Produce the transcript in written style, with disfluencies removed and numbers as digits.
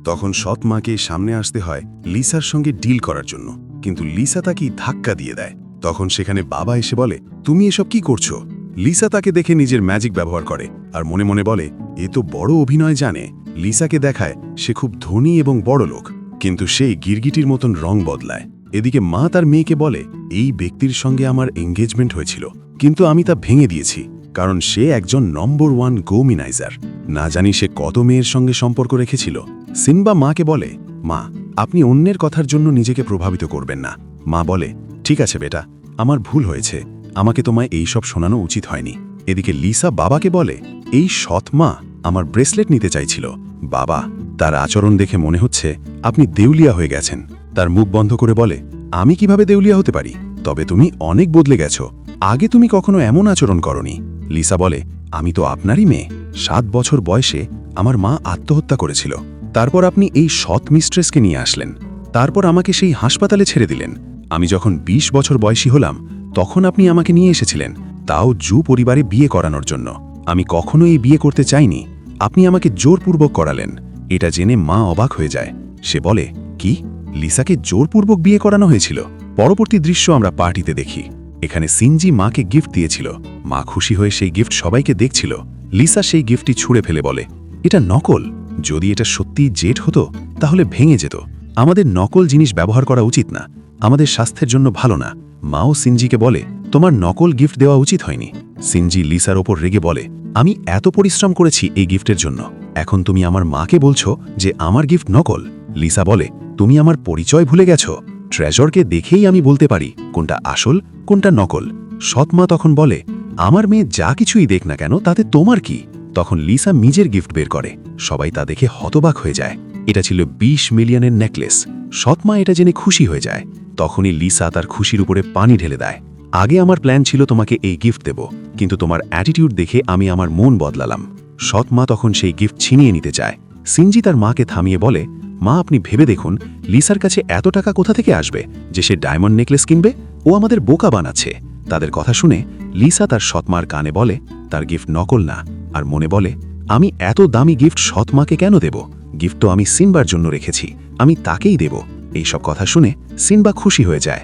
তখন সৎ মাকে সামনে আসতে হয় লিসার সঙ্গে ডিল করার জন্য, কিন্তু লিসা তাকে ধাক্কা দিয়ে দেয়। তখন সেখানে বাবা এসে বলে, তুমি এসব কি করছো? লিসা তাকে দেখে নিজের ম্যাজিক ব্যবহার করে আর মনে মনে বলে, এ তো বড় অভিনয় জানে। লিসাকে দেখায় সে খুব ধনী এবং বড় লোক, কিন্তু সেই গিরগিটির মতন রং বদলায়। এদিকে মা তার মেয়েকে বলে, এই ব্যক্তির সঙ্গে আমার এঙ্গেজমেন্ট হয়েছিল, কিন্তু আমি তা ভেঙে দিয়েছি, কারণ সে একজন নম্বর 1 গোমিনাইজার। না জানি সে কত মেয়ের সঙ্গে সম্পর্ক রেখেছিল। সিম্বা মাকে বলে, মা, আপনি অন্যের কথার জন্য নিজেকে প্রভাবিত করবেন না। মা বলে, ঠিক আছে বেটা, আমার ভুল হয়েছে, আমাকে তোমায় এইসব শোনানো উচিত হয়নি। এদিকে লিসা বাবাকে বলে, এই সৎ মা আমার ব্রেসলেট নিতে চাইছিল। বাবা, তার আচরণ দেখে মনে হচ্ছে আপনি দেউলিয়া হয়ে গেছেন। তার মুখ বন্ধ করে বলে, আমি কিভাবে দেউলিয়া হতে পারি? তবে তুমি অনেক বদলে গেছো, আগে তুমি কখনো এমন আচরণ করনি। লিসা বলে, আমি তো আপনারই মেয়ে। 7 বছর বয়সে আমার মা আত্মহত্যা করেছিল, তারপর আপনি এই সৎ মিস্ট্রেসকে নিয়ে আসলেন, তারপর আমাকে সেই হাসপাতালে ছেড়ে দিলেন। আমি যখন 20 বছর বয়সী হলাম তখন আপনি আমাকে নিয়ে এসেছিলেন, তাও জু পরিবারে বিয়ে করানোর জন্য। আমি কখনো এই বিয়ে করতে চাইনি, আপনি আমাকে জোরপূর্বক করালেন। এটা জেনে মা অবাক হয়ে যায়। সে বলে, কি, লিসাকে জোরপূর্বক বিয়ে করানো হয়েছিল? পরবর্তী দৃশ্য আমরা পার্টিতে দেখি। এখানে সিনজি মাকে গিফট দিয়েছিল, মা খুশি হয়ে সেই গিফট সবাইকে দেখছিল। লিসা সেই গিফটটি ছুঁড়ে ফেলে বলে, এটা নকল। যদি এটা সত্যি জেট হতো তাহলে ভেঙে যেত। আমাদের নকল জিনিস ব্যবহার করা উচিত না, আমাদের স্বাস্থ্যের জন্য ভালো না। মাও সিনজিকে বলে, তোমার নকল গিফট দেওয়া উচিত হয়নি। সিনজি লিসার ওপর রেগে বলে, আমি এত পরিশ্রম করেছি এই গিফটের জন্য, এখন তুমি আমার মাকে বলছো যে আমার গিফট নকল। লিসা বলে, তুমি আমার পরিচয় ভুলে গেছো। ট্রেজরকে দেখেই আমি বলতে পারি কোনটা আসল কোনটা নকল। সৎ মা তখন বলে, আমার মেয়ে যা কিছুই দেখ না কেন তাতে তোমার কি? তখন লিসা নিজের গিফট বের করে, সবাই তা দেখে হতবাক হয়ে যায়। এটা ছিল 20 মিলিয়নের নেকলেস। সৎ মা এটা জেনে খুশি হয়ে যায়। তখনই লিসা তার খুশির উপরে পানি ঢেলে দেয়। আগে আমার প্ল্যান ছিল তোমাকে এই গিফট দেব, কিন্তু তোমার অ্যাটিটিউড দেখে আমি আমার মন বদলালাম। সৎ মা তখন সেই গিফট ছিনিয়ে নিতে চায়। সিনজি তার মাকে থামিয়ে বলে, মা, আপনি ভেবে দেখুন লিসার কাছে এত টাকা কোথা থেকে আসবে যে সে ডায়মন্ড নেকলেস কিনবে? ও আমাদের বোকা বানাচ্ছে। তাদের কথা শুনে লিসা তার সৎমার কানে বলে, তার গিফট নকল না, আর মনে বলে, আমি এত দামি গিফট সৎমাকে কেন দেব? গিফট তো আমি সিম্বার জন্য রেখেছি, আমি তাকেই দেব। এইসব কথা শুনে সিম্বা খুশি হয়ে যায়।